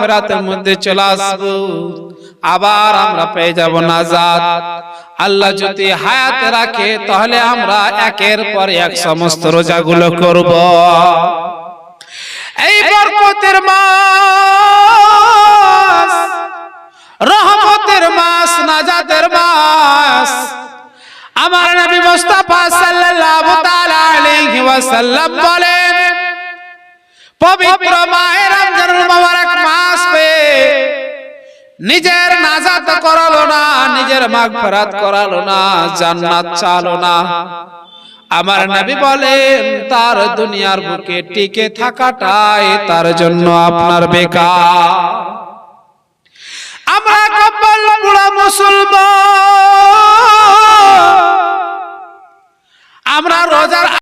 মাগফিরাতের মধ্যে চলে আসবো, আবার আমরা পেয়ে যাব নাজাত। আল্লাহ যদি হায়াত রাখে তাহলে আমরা একের পর এক সমস্ত রোজাগুলো করব। এই বরকতের মাস, রহমতের মাস, নাজাতের মাস, আমার নবী মুস্তাফা সাল্লাল্লাহু তাআলা আলাইহি ওয়াসাল্লাম বলেন, পবিত্র মাহে রমজানুল মুবারক মাস পে নিজের নাজাত করালো না, নিজের মাগফিরাত করালো না, জান্নাত চালো না, আমার নবী বলেন তার দুনিয়ার বুকে টিকে থাকাটাই তার জন্য আপনার বেকার। আমরা কপাল পোড়া মুসলমান, আমরা রোজার